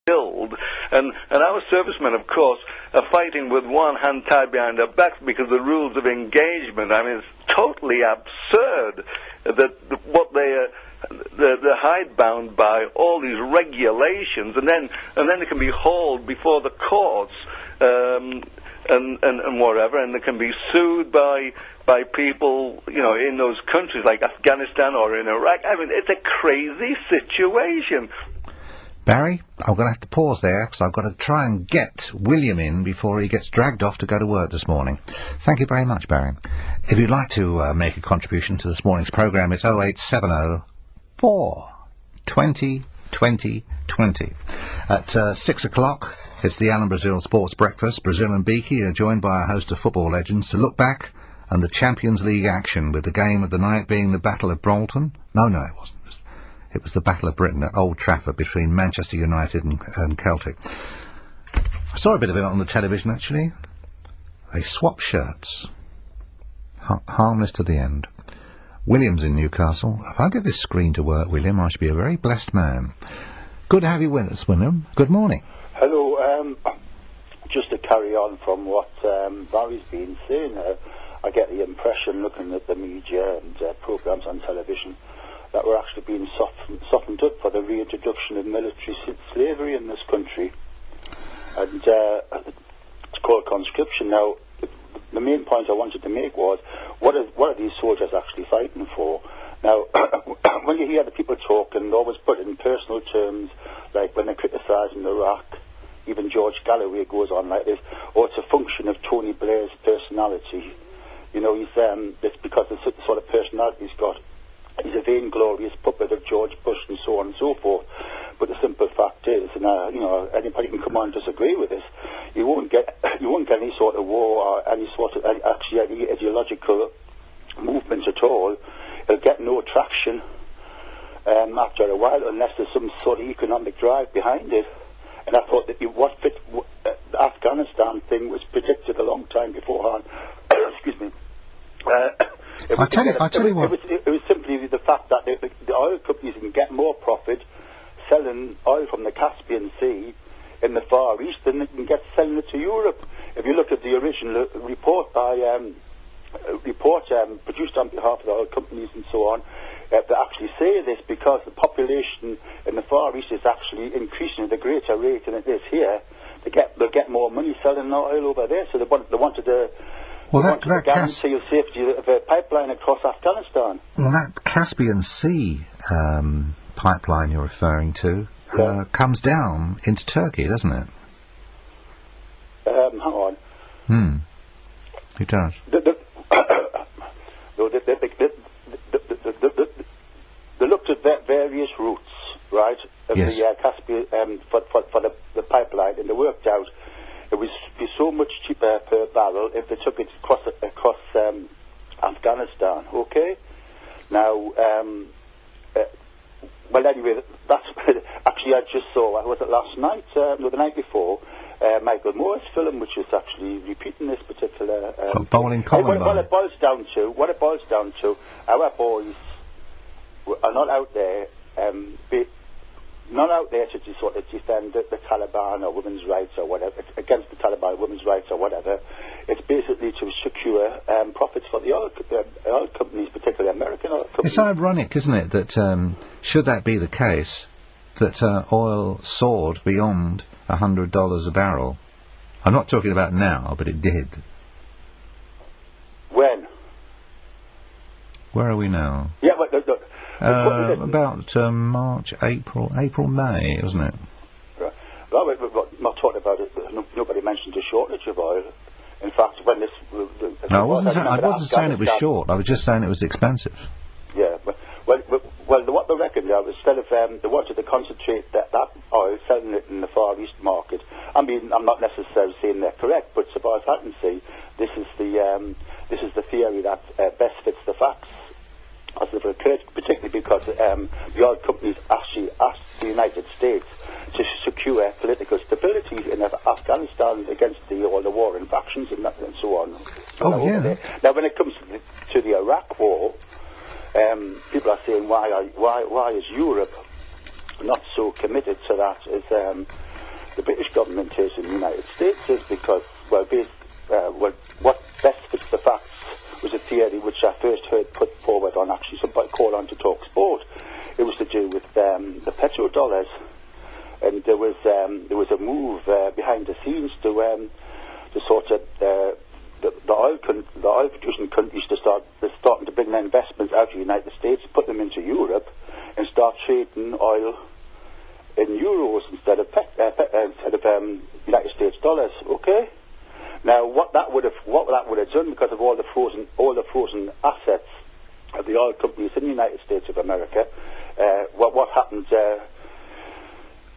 killed, and our servicemen, of course, are fighting with one hand tied behind their backs because the rules of engagement. I mean, it's totally absurd that what they're hidebound by all these regulations, and then they can be hauled before the courts and whatever, and they can be sued by people, in those countries like Afghanistan or in Iraq. I mean, it's a crazy situation. Barry, I'm going to have to pause there because I've got to try and get William in before he gets dragged off to go to work this morning. Thank you very much, Barry. If you'd like to make a contribution to this morning's programme, it's 0870 420 2020. At 6 o'clock, it's the Alan Brazil Sports Breakfast. Brazil and Beaky are joined by a host of football legends to look back on the Champions League action, with the game of the night being the Battle of Bolton. No, it wasn't. It was the Battle of Britain at Old Trafford between Manchester United and Celtic. I saw a bit of it on the television, actually. They swapped shirts. Harmless to the end. William's in Newcastle. If I get this screen to work, William, I should be a very blessed man. Good to have you with us, William. Good morning. Hello. Just to carry on from what Barry's been saying, I get the impression, looking at the media and programmes on television, that we're actually being softened up for the reintroduction of military slavery in this country. And it's called conscription. Now, the main point I wanted to make was, what are these soldiers actually fighting for? Now, when you hear the people talking, they always put it in personal terms, like when they're criticising Iraq, even George Galloway goes on like this, or it's a function of Tony Blair's personality. It's because of the sort of personality he's got. He's a vainglorious puppet of George Bush and so on and so forth. But the simple fact is, and anybody can come on and disagree with this, you won't get any sort of war or any ideological movement at all. It'll get no traction after a while, unless there's some sort of economic drive behind it. And I thought that the Afghanistan thing was predicted a long time beforehand. Excuse me. I'll tell you what. It was simply the fact that the oil companies can get more profit selling oil from the Caspian Sea in the Far East than they can get selling it to Europe. If you look at the original report produced on behalf of the oil companies and so on, they actually say this because the population in the Far East is actually increasing at a greater rate than it is here. They'll get more money selling oil over there, so they wanted to. Well, that guarantee of safety of a pipeline across Afghanistan. Well, that Caspian Sea pipeline you're referring to comes down into Turkey, doesn't it? Hang on. It does. They looked at various routes, right, of yes. the Caspian for the pipeline, and they worked out it would be so much cheaper per barrel if they took it across Afghanistan. Okay. Now, well, anyway, that's actually I just saw. Was it last night? No, the night before. Michael Moore's film, which is actually repeating this particular. Bowling Common. What it boils down to, our boys are not out there. Not out there to sort of defend the Taliban or women's rights or whatever, against the Taliban, women's rights or whatever. It's basically to secure profits for the oil companies, particularly American oil companies. It's ironic, isn't it, that should that be the case, that oil soared beyond $100 a barrel. I'm not talking about now, but it did. When? Where are we now? Yeah, but look. About March, April, May, wasn't it? Right. Well, we're not talking about it. Nobody mentioned a shortage of oil. In fact, when this... I wasn't saying it was short. I was just saying it was expensive. Yeah. Well, what they reckon now, instead of... they wanted to concentrate that oil, selling it in the Far East market. I mean, I'm not necessarily saying they're correct, but so far as I can see, this is the theory that best fits the facts. As it occurred, particularly because the oil companies actually asked the United States to secure political stability in Afghanistan against all the war and factions and so on. Now, when it comes to the Iraq war, people are saying why is Europe not so committed to that the British government is in the United States is because, what best fits the facts was a theory which I first heard put forward on actually somebody called on to talkSPORT. It was to do with the petrodollars, and there was a move behind the scenes to sort of the oil producing countries they're starting to bring their investments out of the United States, put them into Europe, and start trading oil in euros instead of United States dollars. Okay. Now, what that would have done, because of all the frozen assets of the oil companies in the United States of America, what happened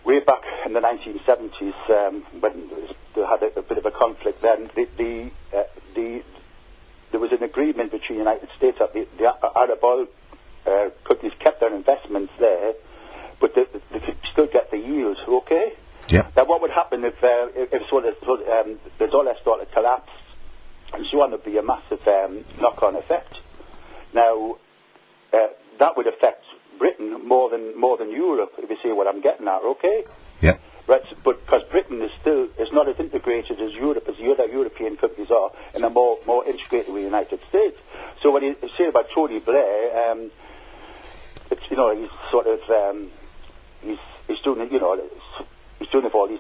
way back in the 1970s when they had a bit of a conflict. Then there was an agreement between the United States that the Arab oil companies kept their investments there, but they could still get the yield. Okay. Yeah. Now, what would happen if the dollar started to collapse and so on? There'd be a massive knock-on effect. Now, that would affect Britain more than Europe, if you see what I'm getting at. Okay. Yeah. Right, but because Britain is not as integrated as Europe as the other European countries are, and are more integrated with the United States. So when you say about Tony Blair, it's, you know, he's sort of he's doing it, you know. He's doing it for all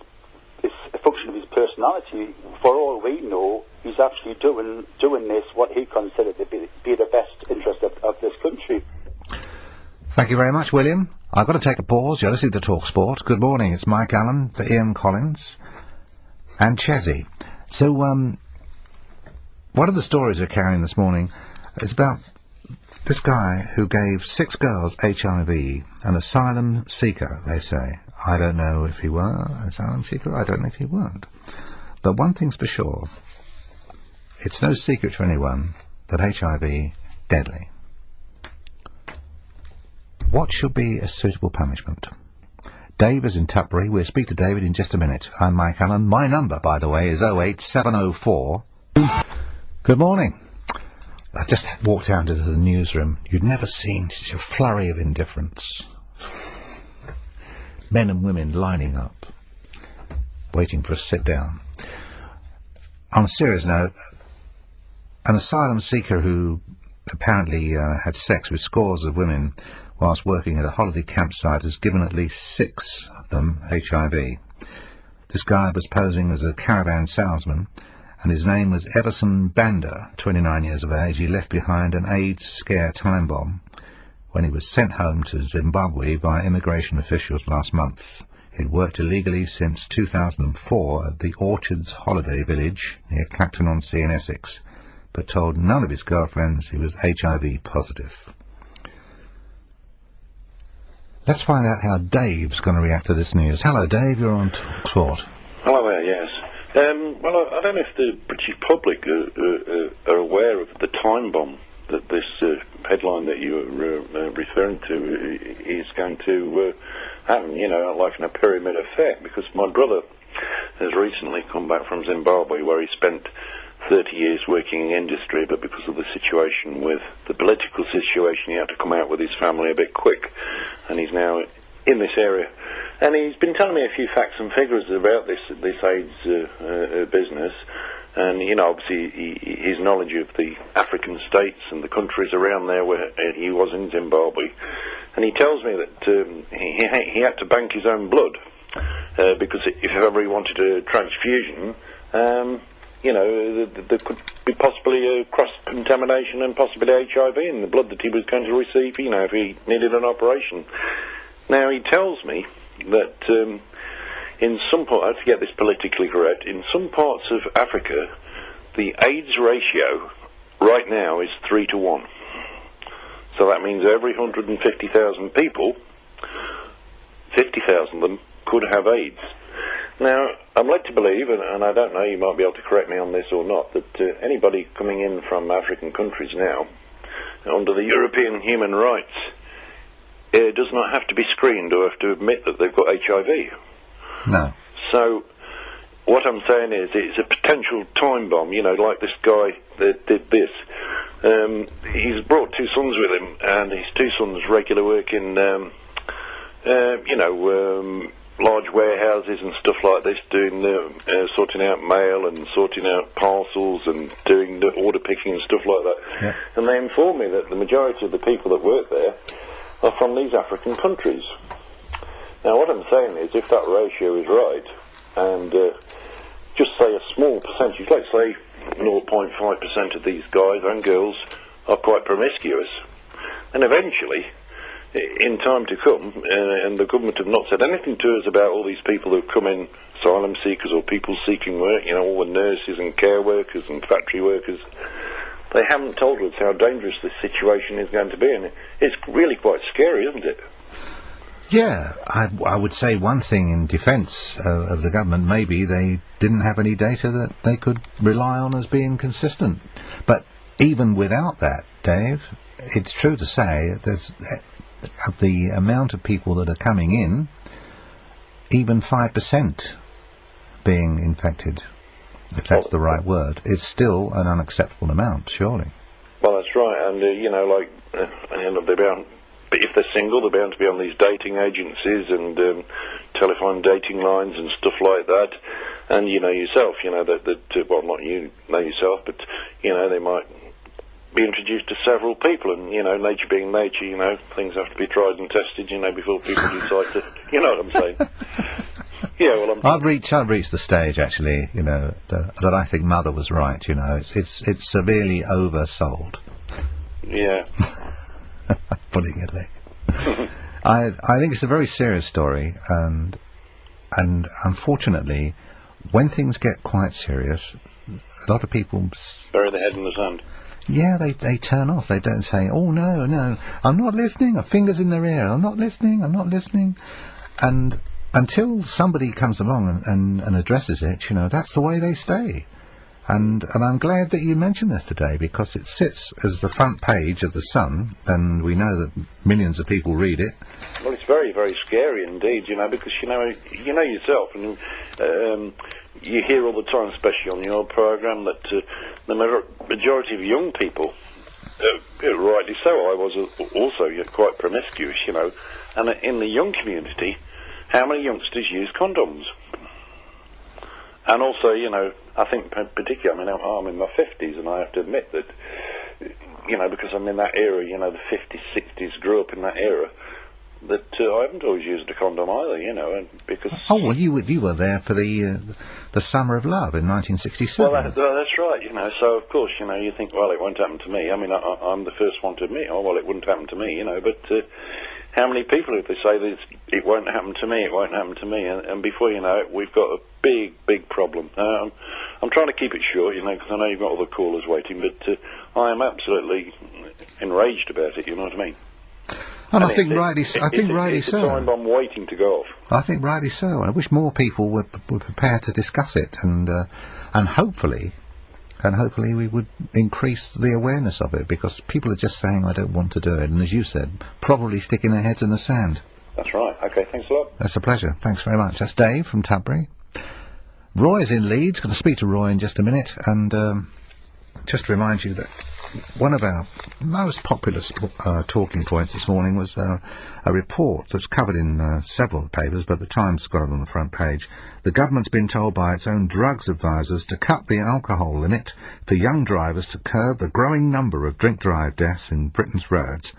it's a function of his personality. For all we know, he's actually doing this what he considered to be the best interest of this country. Thank you very much, William. I've got to take a pause. You're listening to talkSPORT. Good morning. It's Mike Allen for Ian Collins and Chesney. So, one of the stories we're carrying this morning is about this guy who gave 6 girls HIV, an asylum seeker, they say. I don't know if he were an asylum seeker, I don't know if he weren't. But one thing's for sure, it's no secret to anyone that HIV is deadly. What should be a suitable punishment? Dave is in Tutbury. We'll speak to David in just a minute. I'm Mike Allen. My number, by the way, is 08704. Good morning. I just walked out into the newsroom. You'd never seen such a flurry of indifference. Men and women lining up, waiting for a sit-down. On a serious note, an asylum seeker who apparently had sex with scores of women whilst working at a holiday campsite has given at least 6 of them HIV. This guy was posing as a caravan salesman, and his name was Everson Banda, 29 years of age. He left behind an AIDS scare time bomb when he was sent home to Zimbabwe by immigration officials last month. He'd worked illegally since 2004 at the Orchards Holiday Village near Clacton-on-Sea in Essex, but told none of his girlfriends he was HIV positive. Let's find out how Dave's going to react to this news. Hello, Dave, you're on talkSPORT. Hello there, yes. Well, I don't know if the British public are aware of the time bomb that this headline that you were referring to is going to happen, you know, like in a pyramid effect, because my brother has recently come back from Zimbabwe, where he spent 30 years working in industry, but because of the situation with the political situation, he had to come out with his family a bit quick, and he's now in this area. And he's been telling me a few facts and figures about this AIDS business, and, you know, obviously his knowledge of the African states and the countries around there where he was in Zimbabwe. And he tells me that he had to bank his own blood, because if ever he wanted a transfusion, you know, there could be possibly a cross-contamination and possibly HIV in the blood that he was going to receive, you know, if he needed an operation. Now, he tells me that in some parts, I have to get this politically correct, in some parts of Africa, the AIDS ratio right now is 3-to-1. So that means every 150,000 people, 50,000 of them could have AIDS. Now, I'm led to believe, and I don't know, you might be able to correct me on this or not, that anybody coming in from African countries now, under the European human rights, does not have to be screened or have to admit that they've got HIV. No. So, what I'm saying is, it's a potential time bomb, you know, like this guy that did this. He's brought 2 sons with him, and his 2 sons regular work in, you know, large warehouses and stuff like this, doing sorting out mail and sorting out parcels and doing the order picking and stuff like that. Yeah. And they inform me that the majority of the people that work there are from these African countries. Now, what I'm saying is, if that ratio is right, and just say a small percentage, let's say 0.5% of these guys and girls are quite promiscuous, and eventually, in time to come, and the government have not said anything to us about all these people who come in, asylum seekers or people seeking work, all the nurses and care workers and factory workers, they haven't told us how dangerous this situation is going to be, and it's really quite scary, isn't it? Yeah, I would say one thing in defence of the government, maybe they didn't have any data that they could rely on as being consistent. But even without that, Dave, it's true to say there's of the amount of people that are coming in, even 5% being infected, if that's the right word, is still an unacceptable amount, surely. Well, that's right, and they're bound. But if they're single, they're bound to be on these dating agencies and telephone dating lines and stuff like that. And you know yourself, well, not you know yourself, but they might be introduced to several people, and nature being nature, things have to be tried and tested, before people decide to, you know what I'm saying? Yeah, well, I've reached the stage actually, that I think Mother was right. It's severely oversold. Yeah. Putting it like, I think it's a very serious story, and unfortunately, when things get quite serious, a lot of people bury their head in the sand. Yeah, they turn off. They don't say, "Oh no, I'm not listening." A finger's in their ear. I'm not listening. And until somebody comes along and addresses it, that's the way they stay. And I'm glad that you mentioned this today, because it sits as the front page of the Sun, and we know that millions of people read it. Well, it's very, very scary indeed, because you know yourself, and you hear all the time, especially on your programme, that the majority of young people, rightly so, I was also quite promiscuous, and in the young community, how many youngsters use condoms? And also, I think particularly, I'm in my 50s, and I have to admit that, because I'm in that era, the 50s, 60s, grew up in that era, that I haven't always used a condom either, and because... Oh, well, you were there for the Summer of Love in 1967. Well, that's right, so of course, you think, well, it won't happen to me. I mean, I'm the first one to admit, it wouldn't happen to me, but... how many people, if they say that it won't happen to me, and before you know it, we've got a big, big problem. I'm trying to keep it short, because I know you've got other callers waiting, but I am absolutely enraged about it, you know what I mean? And I think rightly so. It's a time bomb waiting to go off. I think rightly so. I wish more people were prepared to discuss it, and hopefully we would increase the awareness of it, because people are just saying, I don't want to do it, and as you said, probably sticking their heads in the sand. That's right. Okay, thanks a lot. That's a pleasure. Thanks very much. That's Dave from Tudbury. Roy's in Leeds. Going to speak to Roy in just a minute, and just to remind you that one of our most popular talking points this morning was a report that's covered in several papers, but the Times got it on the front page. The government's been told by its own drugs advisors to cut the alcohol limit for young drivers to curb the growing number of drink-drive deaths in Britain's roads.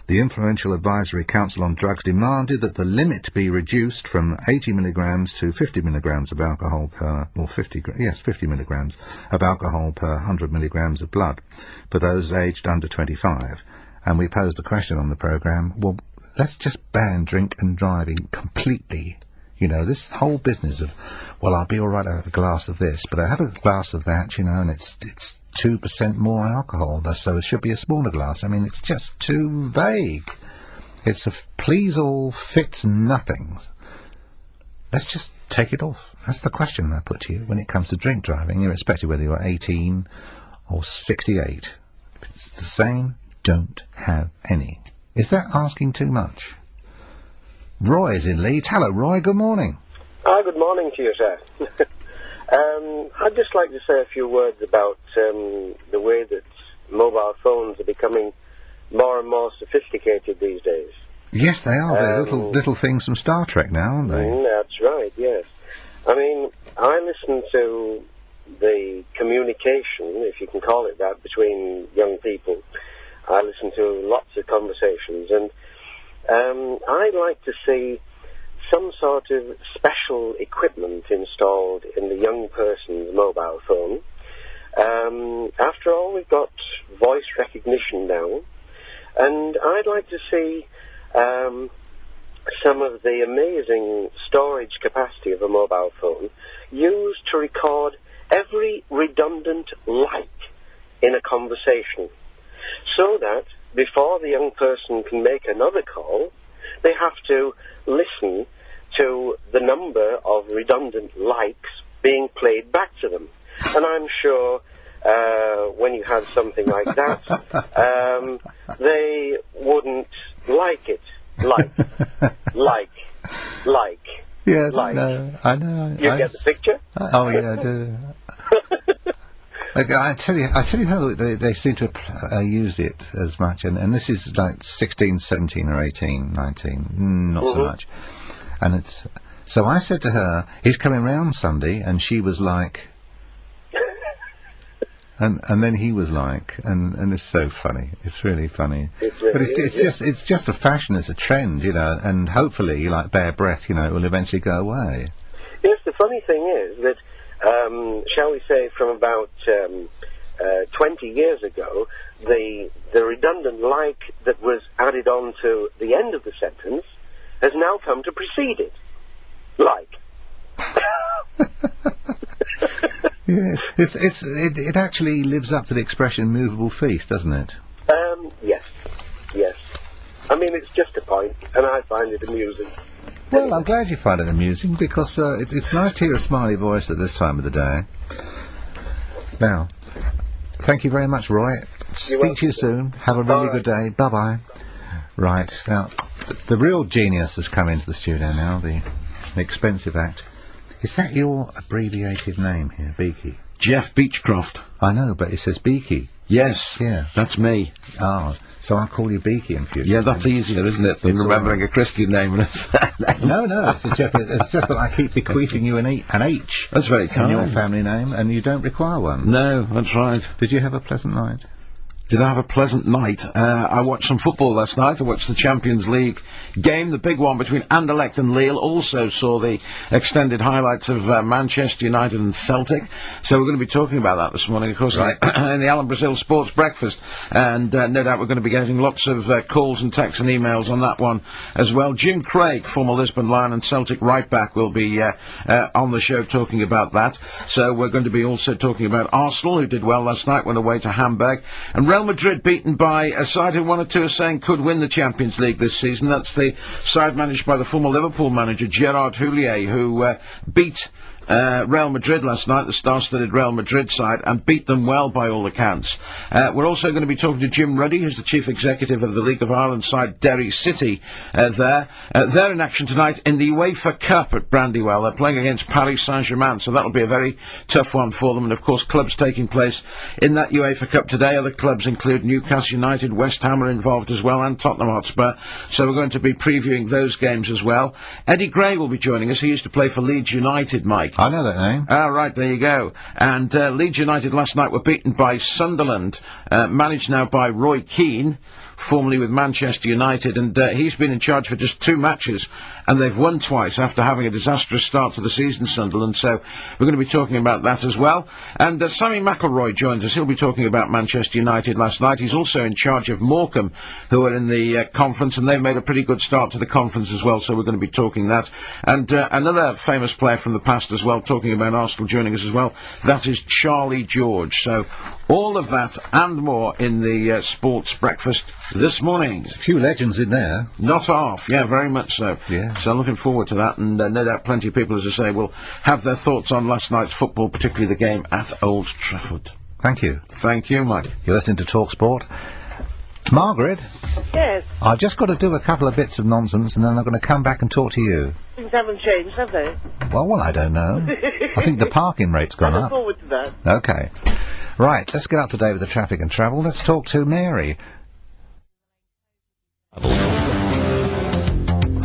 The influential Advisory Council on Drugs demanded that the limit be reduced from 80 milligrams to 50 milligrams of alcohol per, 50 milligrams of alcohol per 100 milligrams of blood for those aged under 25. And we posed a question on the programme, well, let's just ban drink and driving completely. This whole business of, well, I'll be all right, I have a glass of this, but I have a glass of that, and it's 2% more alcohol, so it should be a smaller glass. I mean, it's just too vague. It's a please all, fits nothings. Let's just take it off. That's the question I put to you when it comes to drink driving, irrespective whether you're 18 or 68. If it's the same, don't have any. Is that asking too much? Roy's in Leeds. Hello, Roy. Good morning. Hi, good morning to you, sir. I'd just like to say a few words about the way that mobile phones are becoming more and more sophisticated these days. Yes, they are. They're little things from Star Trek now, aren't they? That's right, yes. I mean, I listen to the communication, if you can call it that, between young people. I listen to lots of conversations, and I'd like to see some sort of special equipment installed in the young person's mobile phone. After all, we've got voice recognition now, and I'd like to see some of the amazing storage capacity of a mobile phone used to record every redundant like in a conversation, so that before the young person can make another call, they have to listen to the number of redundant likes being played back to them. And I'm sure when you had something like that, they wouldn't like it. Like. Yes, like. I know. You get the picture? Oh, yeah, I do. Like, I tell you how they seem to use it as much, and this is like 16, 17 or 18, 19, not so much. And so I said to her, he's coming round Sunday, and she was like, and then he was like, and it's so funny. It's really funny. But it's just a fashion, it's a trend, you know, and hopefully, like bare breath, you know, it will eventually go away. Yes, the funny thing is that, shall we say, from about 20 years ago, the redundant like that was added on to the end of the sentence has now come to precede it. Like. Yes, it actually lives up to the expression "movable feast," doesn't it? Yes. I mean, it's just a point, and I find it amusing. Well, I'm glad you find it amusing, because it's nice to hear a smiley voice at this time of the day. Now, thank you very much, Roy. Speak to you soon. Have a really good day. Bye-bye. Right, now, the real genius has come into the studio now, the expensive act. Is that your abbreviated name here, Beaky? Jeff Beechcroft. I know, but it says Beaky. Yes, yeah, that's me. Oh, so I'll call you Beaky in future. Yeah, that's easier, isn't it, than remembering a Christian name and a surname? No, it's just that I keep bequeathing you an H. That's very kind. In your family name, and you don't require one. No, that's right. Did you have a pleasant night? Did I have a pleasant night? I watched some football last night. I watched the Champions League game, the big one between Anderlecht and Lille. Also saw the extended highlights of Manchester United and Celtic. So we're going to be talking about that this morning, of course, right, in the Alan Brazil Sports Breakfast. And no doubt we're going to be getting lots of calls and texts and emails on that one as well. Jim Craig, former Lisbon Lion and Celtic right-back, will be on the show talking about that. So we're going to be also talking about Arsenal, who did well last night, went away to Hamburg. And Real Madrid beaten by a side who one or two are saying could win the Champions League this season. That's the side managed by the former Liverpool manager Gerard Houllier, who beat Real Madrid last night, the star-studded Real Madrid side, and beat them well by all accounts. We're also going to be talking to Jim Ruddy, who's the chief executive of the League of Ireland side Derry City there. They're in action tonight in the UEFA Cup at Brandywell. They're playing against Paris Saint-Germain, so that'll be a very tough one for them. And of course, clubs taking place in that UEFA Cup today. Other clubs include Newcastle United, West Ham are involved as well, and Tottenham Hotspur. So we're going to be previewing those games as well. Eddie Gray will be joining us. He used to play for Leeds United, Mike. I know that name. Ah, right, there you go. And Leeds United last night were beaten by Sunderland, managed now by Roy Keane, formerly with Manchester United, and he's been in charge for just 2 matches, and they've won twice after having a disastrous start to the season, Sunderland, so we're going to be talking about that as well. And Sammy McElroy joins us. He'll be talking about Manchester United last night. He's also in charge of Morecambe, who are in the conference, and they've made a pretty good start to the conference as well, so we're going to be talking that. And another famous player from the past as well, talking about Arsenal, joining us as well, that is Charlie George. So all of that and more in the Sports Breakfast this morning. There's a few legends in there. Not half, yeah, very much so. Yeah. So I'm looking forward to that, and no doubt plenty of people, as I say, will have their thoughts on last night's football, particularly the game at Old Trafford. Thank you. Thank you, Mike. You're listening to talkSPORT. Margaret? Yes. I've just got to do a couple of bits of nonsense, and then I'm going to come back and talk to you. Things haven't changed, have they? Well, I don't know. I think the parking rate's gone up. I look forward to that. Okay. Right, let's get up to date with the traffic and travel. Let's talk to Mary.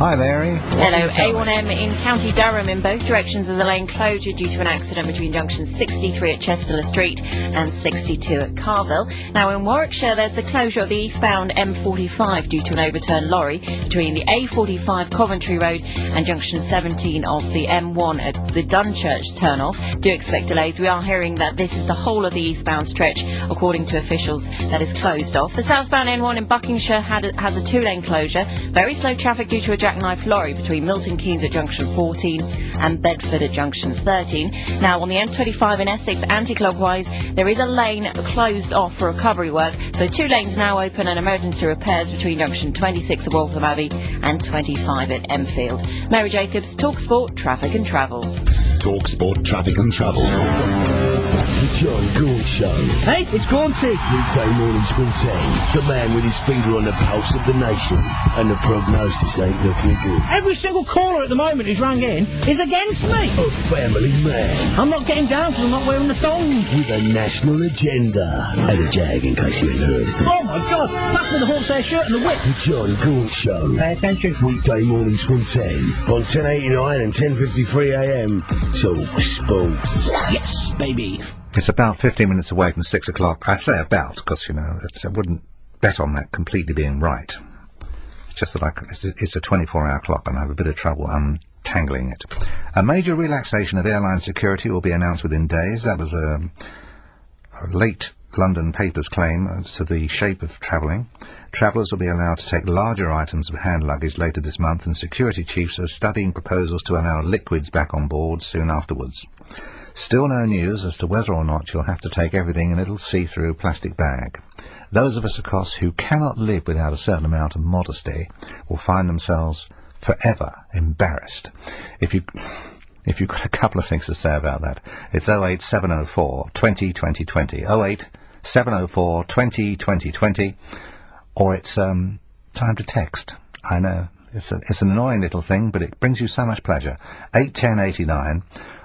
Hi, Mary. Hello. A1M in County Durham in both directions of the lane closure due to an accident between junction 63 at Chestler Street and 62 at Carville. Now in Warwickshire there's the closure of the eastbound M45 due to an overturned lorry between the A45 Coventry Road and junction 17 of the M1 at the Dunchurch turn-off. Do expect delays. We are hearing that this is the whole of the eastbound stretch, according to officials, that is closed off. The southbound N1 in Buckinghamshire has a two-lane closure. Very slow traffic due to a jackknife lorry between Milton Keynes at junction 14 and Bedford at junction 13. Now on the M25 in Essex anti-clockwise there is a lane closed off for recovery work, so two lanes now open and emergency repairs between junction 26 at Waltham Abbey and 25 at Enfield. Mary Jacobs, talkSPORT, Traffic and Travel. talkSPORT, Traffic and Travel. The John Gaunt Show. Hey, it's Gaunty. Weekday mornings from 10. The man with his finger on the pulse of the nation. And the prognosis ain't looking good. Every single caller at the moment who's rang in is against me. A family man. I'm not getting down because I'm not wearing the thong. With a national agenda. And a jag, in case you ain't heard. Oh, my God. Pass me the horsehair shirt and the whip. The John Gaunt Show. Pay attention. Weekday mornings from 10. On 1089 and 10:53 AM. talkSPORT. Yes, baby. It's about 15 minutes away from 6 o'clock. I say about because, you know, I wouldn't bet on that completely being right. It's just that it's a 24-hour clock and I have a bit of trouble untangling it. A major relaxation of airline security will be announced within days. That was a late London paper's claim to the shape of travelling. Travellers will be allowed to take larger items of hand luggage later this month, and security chiefs are studying proposals to allow liquids back on board soon afterwards. Still no news as to whether or not you'll have to take everything in a little see-through plastic bag. Those of us, of course, who cannot live without a certain amount of modesty will find themselves forever embarrassed. If you've got a couple of things to say about that, it's 08704 20 20 20, 08704 20 20 20, or it's time to text. I know, it's an annoying little thing, but it brings you so much pleasure. 81089,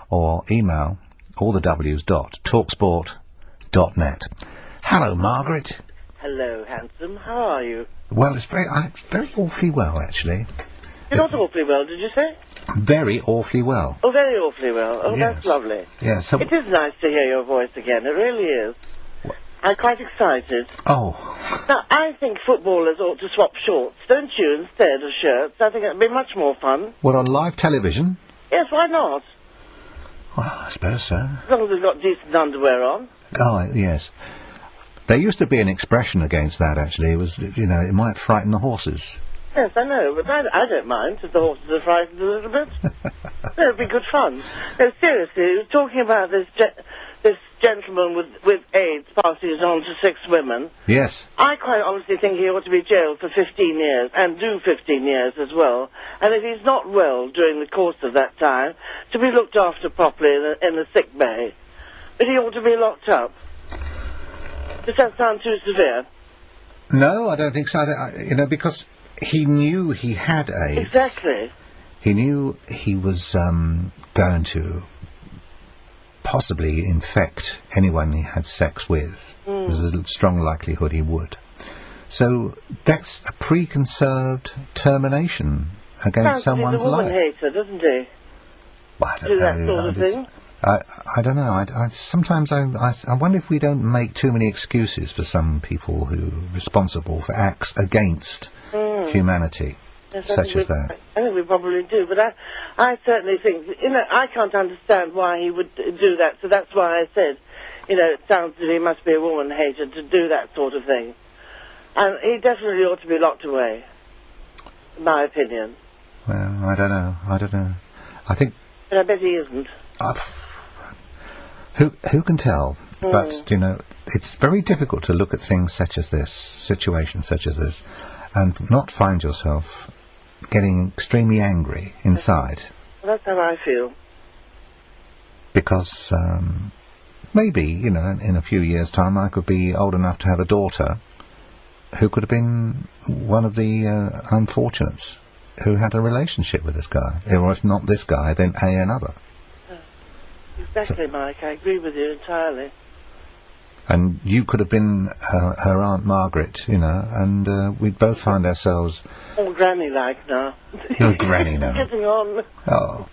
or email all the W's .talksport.net. Hello, Margaret. Hello, handsome. How are you? Well, it's very awfully well, actually. You're not awfully well, did you say? Very awfully well. Oh, very awfully well. Oh, Yes. that's lovely. Yes. So, It is nice to hear your voice again. It really is. I'm quite excited. oh, Now, I think footballers ought to swap shorts, don't you, instead of shirts? I think it'd be much more fun. what, on live television? Yes, why not? Well, I suppose so. As long as they've got decent underwear on. Oh, yes. There used to be an expression against that, actually. It was, you know, it might frighten the horses. Yes, I know, but I don't mind if the horses are frightened a little bit. It'd be good fun. No, seriously, talking about this gentleman with AIDS passing it on to 6 women, Yes. I quite honestly think he ought to be jailed for 15 years, and do 15 years as well. And if he's not well during the course of that time, to be looked after properly in the sick bay. But he ought to be locked up. Does that sound too severe? No, I don't think so. Because he knew he had AIDS. Exactly. He knew he was going to possibly infect anyone he had sex with. There's a strong likelihood he would. So that's a preconceived termination against someone's He's a woman life. hater, doesn't he? Well, I don't Do that know, sort of thing? I don't know. Sometimes I wonder if we don't make too many excuses for some people who are responsible for acts against humanity, Yes, such as that. I think we probably do, but I certainly think, I can't understand why he would do that, so that's why I said, it sounds as if he must be a woman hater to do that sort of thing. And he definitely ought to be locked away, in my opinion. Well, I don't know. I think... But I bet he isn't. Who can tell? But, it's very difficult to look at things such as this, situations such as this, and not find yourself getting extremely angry inside. Well, that's how I feel. Because maybe, in a few years' time I could be old enough to have a daughter who could have been one of the unfortunates who had a relationship with this guy. Or if not this guy, then another. Exactly, Mike. I agree with you entirely. And you could have been her Aunt Margaret, you know, and we'd both find ourselves... All granny-like now. You're granny now. Getting on. Oh.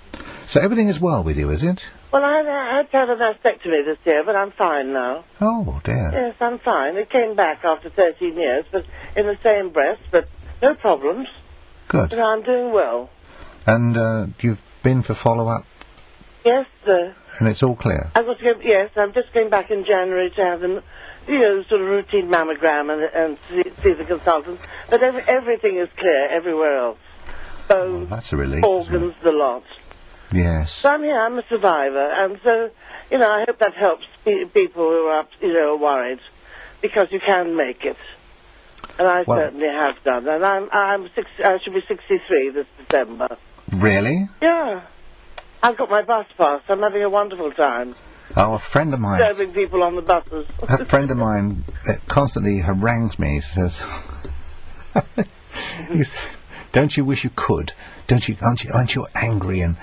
So everything is well with you, is it? Well, I had to have a mastectomy this year, but I'm fine now. Oh, dear. Yes, I'm fine. It came back after 13 years, but in the same breast, but no problems. Good. You know, I'm doing well. And you've been for follow-up? Yes, sir. And it's all clear? Yes, I'm just going back in January to have them, you know, sort of routine mammogram and see the consultant. But everything is clear everywhere else. Bones, that's a relief, organs, the lot. Yes. So I'm here, I'm a survivor, and so, you know, I hope that helps people who are, you know, worried, because you can make it. And I certainly have done. And I should be 63 this December. Really? Yeah. I've got my bus pass. I'm having a wonderful time. Oh, a friend of mine... Serving people on the buses. A friend of mine constantly harangues me. He says... Don't you wish you could? Aren't you angry and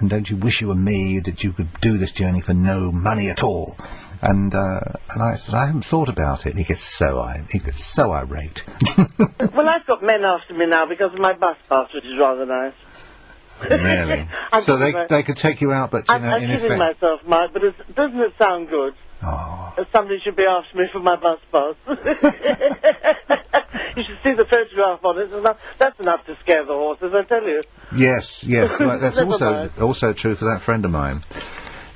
don't you wish you were me, that you could do this journey for no money at all? And I said, I haven't thought about it. He gets so irate. Well, I've got men after me now because of my bus pass, which is rather nice. Really? So they could take you out, but you know, I'm kidding myself, Mike, but doesn't it sound good? Oh. Somebody should be after me for my bus pass. You should see the photograph on it. That's enough to scare the horses, I tell you. Yes. Well, that's also true for that friend of mine.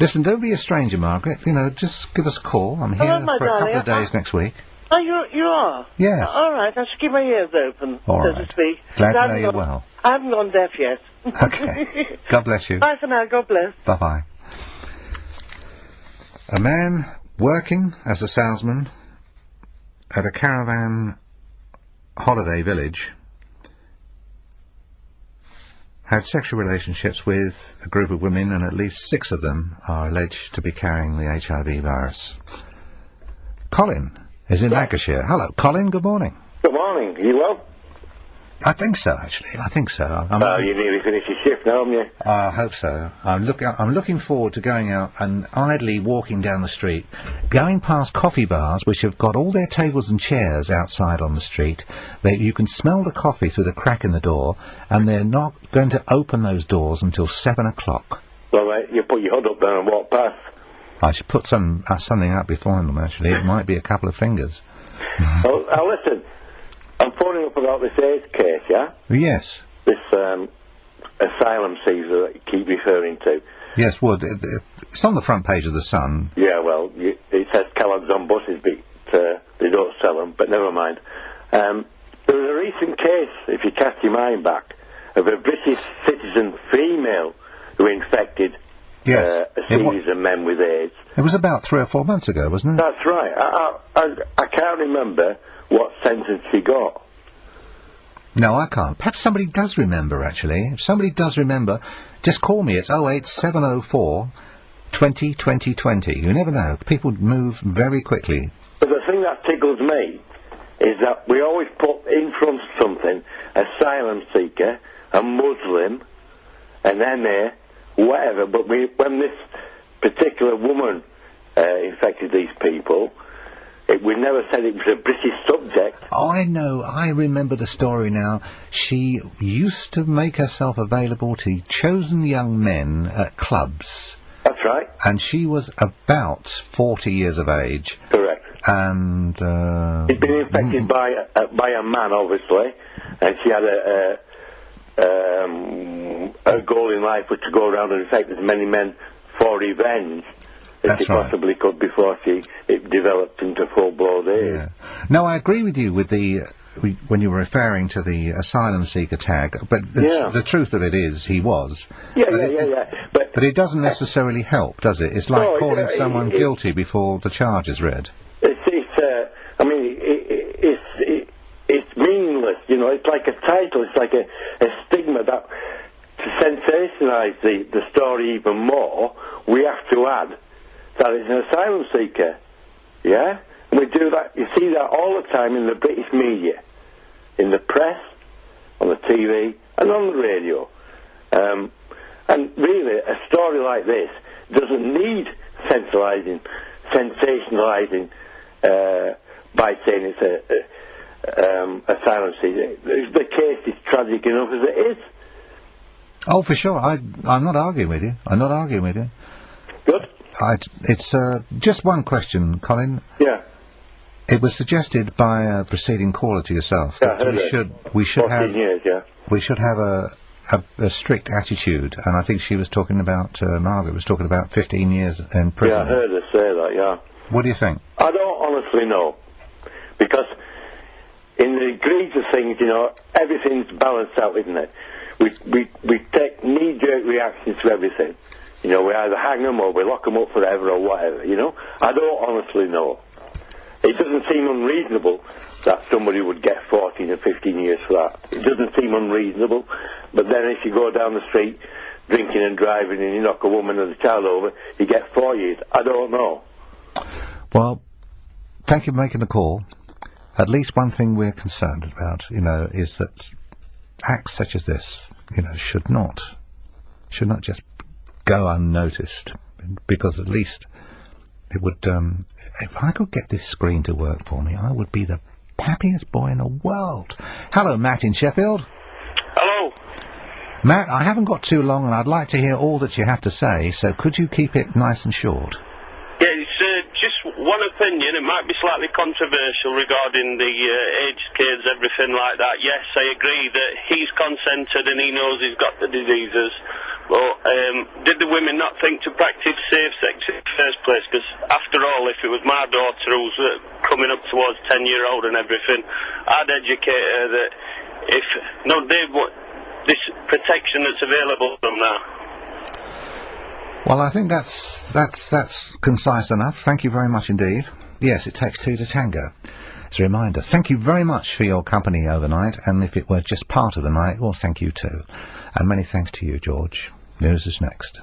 Listen, don't be a stranger, Margaret. You know, just give us a call. I'm here for a couple of days next week. Oh, you are? Yes. All right, I should keep my ears open, to speak. Glad to know you're well. I haven't gone deaf yet. Okay. God bless you. Bye for now. God bless. Bye-bye. A man working as a salesman at a caravan holiday village had sexual relationships with a group of women, and at least 6 of them are alleged to be carrying the HIV virus. Colin is in Lancashire. Hello, Colin. Good morning. Good morning. Are you well? I think so, actually. I think so. You nearly finished your shift now, haven't you? I hope so. I'm looking forward to going out and idly walking down the street, going past coffee bars which have got all their tables and chairs outside on the street. You can smell the coffee through the crack in the door, and they're not going to open those doors until 7 o'clock. Well, mate, you put your hood up there and walk past. I should put something up before them, actually. It might be a couple of fingers. Well, now listen. I'm phoning up about this AIDS case, yeah? Yes. This asylum seeker that you keep referring to. Yes, well, it's on the front page of the Sun. Yeah, well, it says Kellogg's on buses, but they don't sell them, but never mind. There was a recent case, if you cast your mind back, of a British citizen female who infected a series of men with AIDS. It was about 3 or 4 months ago, wasn't it? That's right. I can't remember what sentence she got. No, I can't. Perhaps somebody does remember, actually. If somebody does remember, just call me. It's 08704 20 20 20. You never know. People move very quickly. But the thing that tickles me is that we always put in front of something asylum seeker, a Muslim, an MA, whatever. But when this particular woman infected these people, we never said it was a British subject. Oh, I know. I remember the story now. She used to make herself available to chosen young men at clubs. That's right. And she was about 40 years of age. Correct. And she'd been infected by a man, obviously, and she had a goal in life was to go around and infect as many men for revenge as she possibly could before it developed into full-blown AIDS. Yeah. No, I agree with you with when you were referring to the asylum seeker tag, but the truth of it is he was. Yeah. But it doesn't necessarily help, does it? It's like calling someone guilty before the charge is read. It's meaningless, you know. It's like a title. It's like a stigma that to sensationalise the story even more, we have to add that it's an asylum seeker, yeah? And we do that, you see that all the time in the British media, in the press, on the TV, and on the radio. And really, a story like this doesn't need sensationalising by saying it's a silence. The case is tragic enough as it is. Oh, for sure. I'm not arguing with you. I'm not arguing with you. Good. It's just one question, Colin. Yeah. It was suggested by a preceding caller to yourself that we should have we should have a strict attitude, and I think she was talking about Margaret was talking about 15 years in prison. Yeah, I heard her say that. Yeah. What do you think? I don't honestly know, because in the egregious things, everything's balanced out, isn't it? We take knee-jerk reactions to everything. We either hang them or we lock them up forever or whatever. I don't honestly know. It doesn't seem unreasonable that somebody would get 14 or 15 years for that. It doesn't seem unreasonable. But then if you go down the street drinking and driving and you knock a woman and a child over, you get 4 years. I don't know. Well, thank you for making the call. At least one thing we're concerned about, is that acts such as this, should not just go unnoticed, because at least it would, if I could get this screen to work for me, I would be the happiest boy in the world. Hello, Matt in Sheffield. Hello. Matt, I haven't got too long and I'd like to hear all that you have to say, so could you keep it nice and short? Yeah, it's just one opinion. It might be slightly controversial regarding the aged kids, everything like that. Yes, I agree that he's consented and he knows he's got the diseases. But did the women not think to practice safe sex in the first place? Because after all, if it was my daughter who's coming up towards 10-year-old and everything, I'd educate her that this protection that's available from now. Well, I think that's concise enough. Thank you very much indeed. Yes, it takes two to tango. As a reminder, thank you very much for your company overnight, and if it were just part of the night, well, thank you too. And many thanks to you, George. News is next.